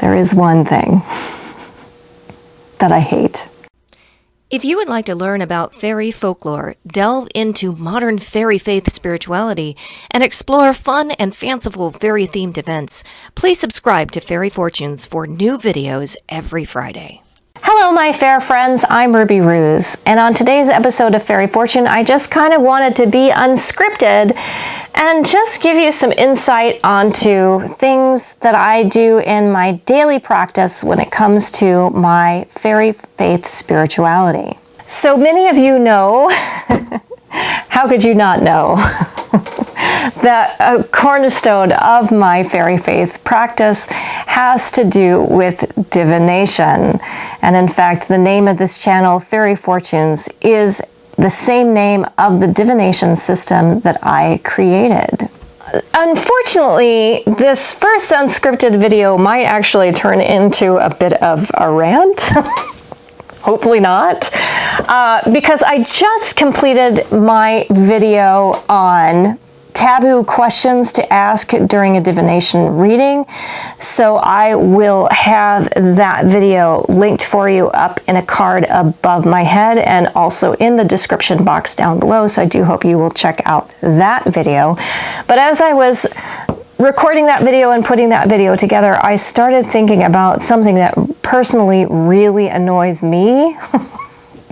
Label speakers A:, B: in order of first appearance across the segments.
A: There is one thing that I hate.
B: If you would like to learn about fairy folklore, delve into modern fairy faith spirituality, and explore fun and fanciful fairy-themed events, please subscribe to Fairy Fortunes for new videos every Friday.
A: Hello, my fair friends. I'm Ruby Ruse, and on today's episode of Fairy Fortune, I just kind of wanted to be unscripted and just give you some insight onto things that I do in my daily practice when it comes to my fairy faith spirituality. So many of you know, how could you not know, that a cornerstone of my fairy faith practice has to do with divination. And in fact, the name of this channel, Fairy Fortunes, is the same name of the divination system that I created. Unfortunately, this first unscripted video might actually turn into a bit of a rant. Hopefully not, because I just completed my video on taboo questions to ask during a divination reading. So I will have that video linked for you up in a card above my head and also in the description box down below. So I do hope you will check out that video. But as I was recording that video and putting that video together, I started thinking about something that personally really annoys me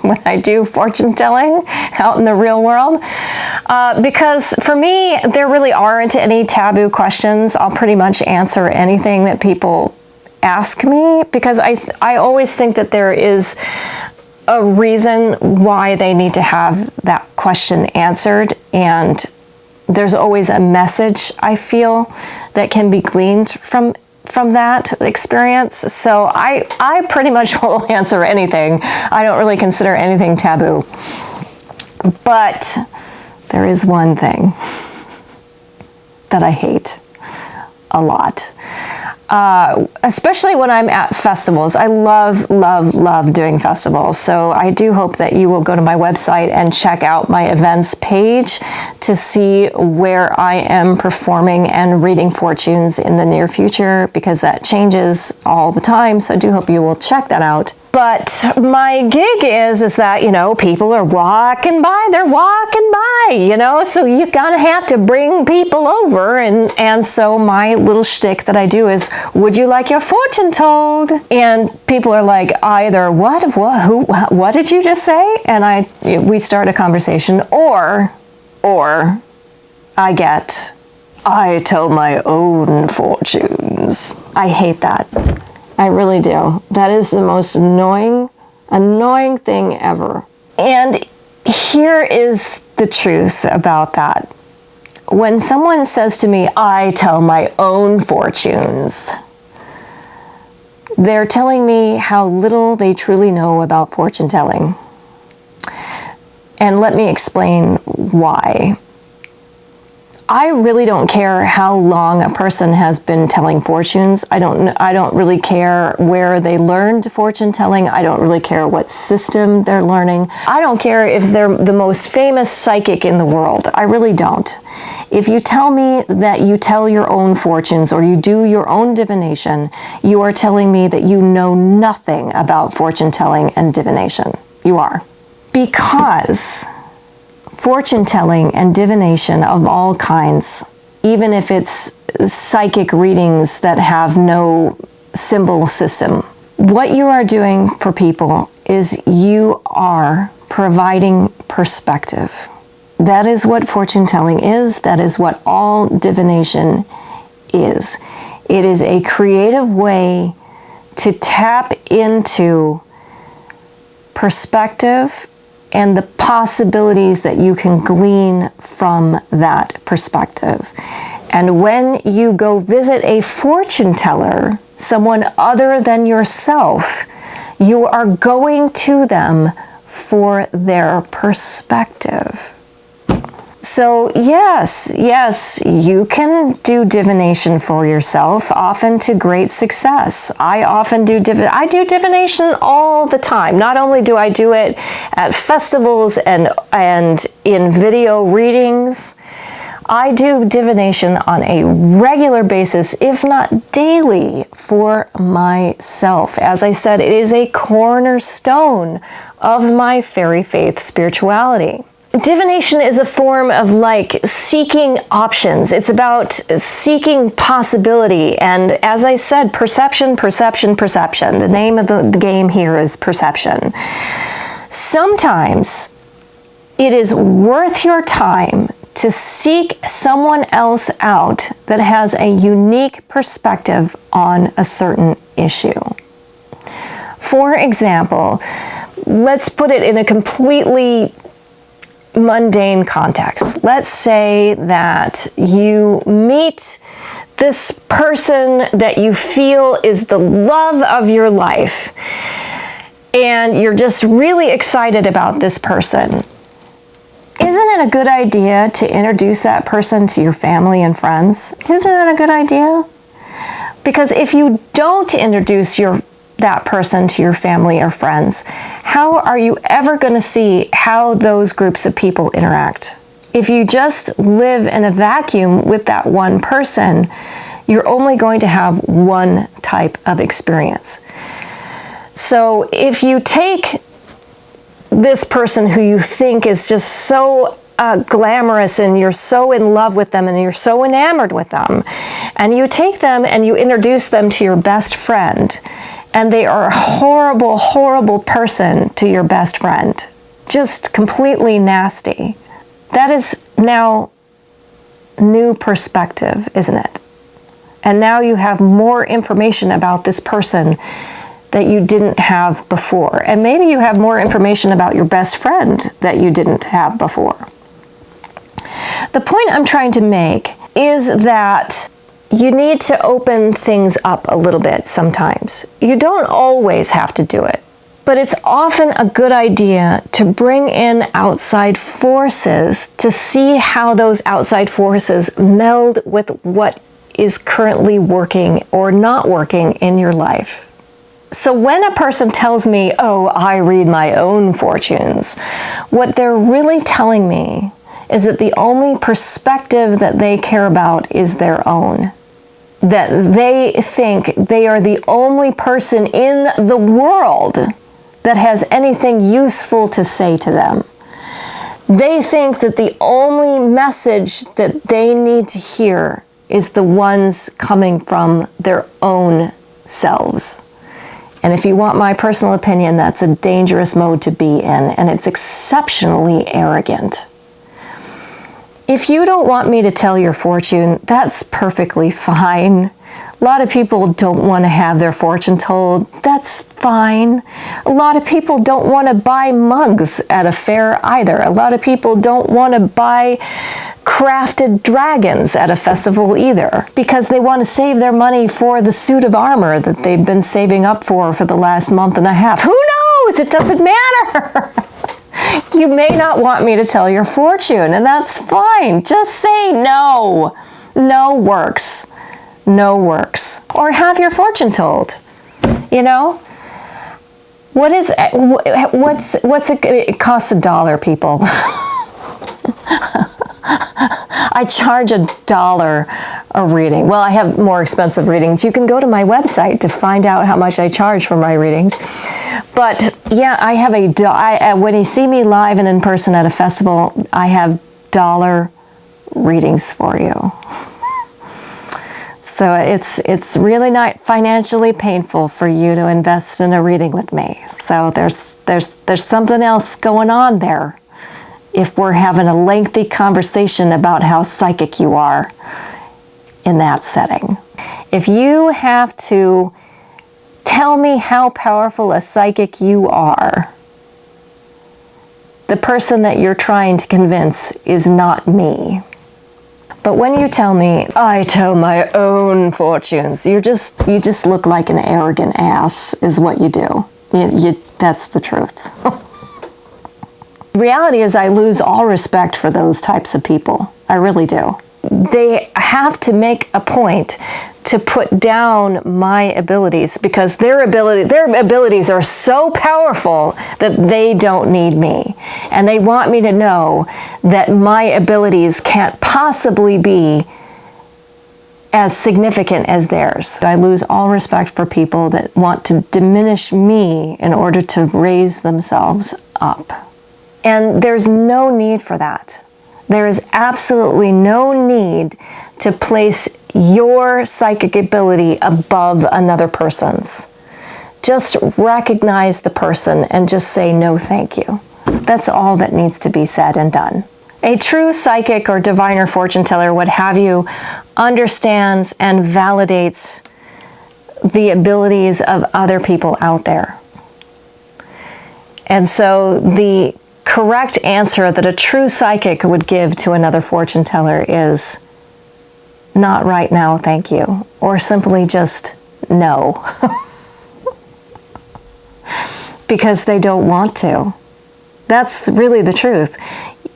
A: when I do fortune telling out in the real world. Because for me, there really aren't any taboo questions. I'll pretty much answer anything that people ask me, because I always think that there is a reason why they need to have that question answered, and there's always a message, I feel, that can be gleaned from that experience. So I pretty much will answer anything. I don't really consider anything taboo. But there is one thing that I hate a lot. Especially when I'm at festivals. I love, love, love doing festivals. So I do hope that you will go to my website and check out my events page to see where I am performing and reading fortunes in the near future, because that changes all the time. So I do hope you will check that out. But my gig is that, you know, people are walking by, they're walking by, you know, so you gotta have to bring people over. And so my little shtick that I do is, would you like your fortune told? And people are like, either what did you just say? And we start a conversation, or I tell my own fortunes. I hate that. I really do. That is the most annoying thing ever. And here is the truth about that. When someone says to me, I tell my own fortunes, they're telling me how little they truly know about fortune telling. And let me explain why. I really don't care how long a person has been telling fortunes. I don't really care where they learned fortune telling. I don't really care what system they're learning. I don't care if they're the most famous psychic in the world. I really don't. If you tell me that you tell your own fortunes or you do your own divination, you are telling me that you know nothing about fortune telling and divination. You are. Because fortune telling and divination of all kinds, even if it's psychic readings that have no symbol system, what you are doing for people is you are providing perspective. That is what fortune telling is. That is what all divination is. It is a creative way to tap into perspective and the possibilities that you can glean from that perspective. And when you go visit a fortune teller, someone other than yourself, you are going to them for their perspective. So yes, you can do divination for yourself, often to great success. I do divination all the time. Not only do I do it at festivals and in video readings, I do divination on a regular basis, if not daily, for myself. As I said, it is a cornerstone of my fairy faith spirituality. Divination is a form of seeking options. It's about seeking possibility. And as I said, perception, perception, perception. The name of the game here is perception. Sometimes it is worth your time to seek someone else out that has a unique perspective on a certain issue. For example, let's put it in a completely mundane context. Let's say that you meet this person that you feel is the love of your life, and you're just really excited about this person. Isn't it a good idea to introduce that person to your family and friends? Isn't that a good idea? Because if you don't introduce that person to your family or friends, how are you ever going to see how those groups of people interact? If you just live in a vacuum with that one person, you're only going to have one type of experience. So if you take this person who you think is just so glamorous, and you're so in love with them and you're so enamored with them, and you take them and you introduce them to your best friend, and they are a horrible, horrible person to your best friend, just completely nasty. That is now new perspective, isn't it? And now you have more information about this person that you didn't have before. And maybe you have more information about your best friend that you didn't have before. The point I'm trying to make is that you need to open things up a little bit sometimes. You don't always have to do it, but it's often a good idea to bring in outside forces to see how those outside forces meld with what is currently working or not working in your life. So when a person tells me, oh, I read my own fortunes, what they're really telling me is that the only perspective that they care about is their own. That they think they are the only person in the world that has anything useful to say to them. They think that the only message that they need to hear is the ones coming from their own selves. And if you want my personal opinion, that's a dangerous mode to be in, and it's exceptionally arrogant. If you don't want me to tell your fortune, that's perfectly fine. A lot of people don't want to have their fortune told. That's fine. A lot of people don't want to buy mugs at a fair either. A lot of people don't want to buy crafted dragons at a festival either, because they want to save their money for the suit of armor that they've been saving up for the last month and a half. Who knows? It doesn't matter. You may not want me to tell your fortune, and that's fine. Just say no. No works. No works. Or have your fortune told. You know? What's it? It costs $1, people. I charge $1 a reading. Well, I have more expensive readings. You can go to my website to find out how much I charge for my readings. But yeah, I have when you see me live and in person at a festival, I have $1 readings for you. So it's really not financially painful for you to invest in a reading with me. So there's something else going on there if we're having a lengthy conversation about how psychic you are in that setting. If you have to tell me how powerful a psychic you are, the person that you're trying to convince is not me. But when you tell me, I tell my own fortunes, you just look like an arrogant ass, is what you do. That's the truth. The reality is I lose all respect for those types of people. I really do. they have to make a point to put down my abilities, because their abilities are so powerful that they don't need me. And they want me to know that my abilities can't possibly be as significant as theirs. I lose all respect for people that want to diminish me in order to raise themselves up. And there's no need for that. There is absolutely no need to place your psychic ability above another person's. Just recognize the person and just say no thank you. That's all that needs to be said and done. A true psychic or diviner fortune teller, what have you, understands and validates the abilities of other people out there. And so the correct answer that a true psychic would give to another fortune teller is not right now, thank you, or simply just no. Because they don't want to. That's really the truth.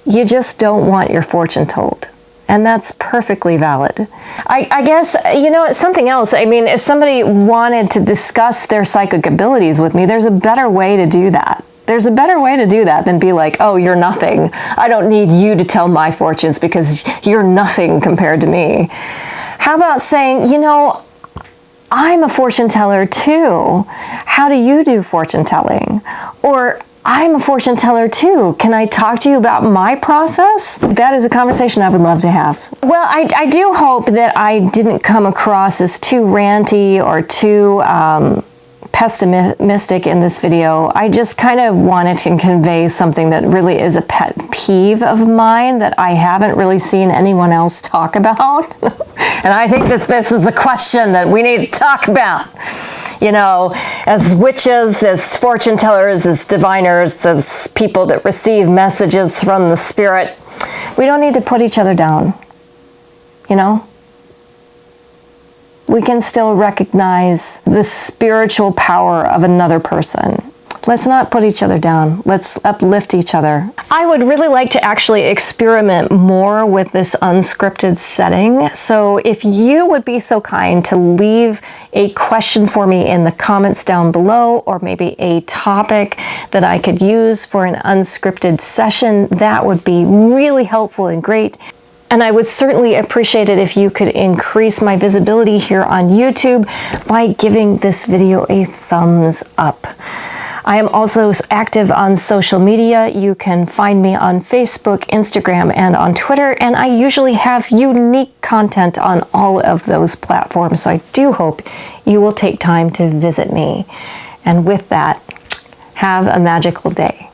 A: You just don't want your fortune told. And that's perfectly valid. I guess, it's something else. I mean, if somebody wanted to discuss their psychic abilities with me, there's a better way to do that. There's a better way to do that than be like, oh, you're nothing. I don't need you to tell my fortunes because you're nothing compared to me. How about saying, I'm a fortune teller too. How do you do fortune telling? Or I'm a fortune teller too. Can I talk to you about my process? That is a conversation I would love to have. Well, I do hope that I didn't come across as too ranty or too pessimistic in this video. I just kind of wanted to convey something that really is a pet peeve of mine that I haven't really seen anyone else talk about. And I think that this is the question that we need to talk about. As witches, as fortune tellers, as diviners, as people that receive messages from the spirit, we don't need to put each other down. We can still recognize the spiritual power of another person. Let's not put each other down. Let's uplift each other. I would really like to actually experiment more with this unscripted setting. So if you would be so kind to leave a question for me in the comments down below, or maybe a topic that I could use for an unscripted session, that would be really helpful and great. And I would certainly appreciate it if you could increase my visibility here on YouTube by giving this video a thumbs up. I am also active on social media. You can find me on Facebook, Instagram, and on Twitter, and I usually have unique content on all of those platforms, so I do hope you will take time to visit me. And with that, have a magical day.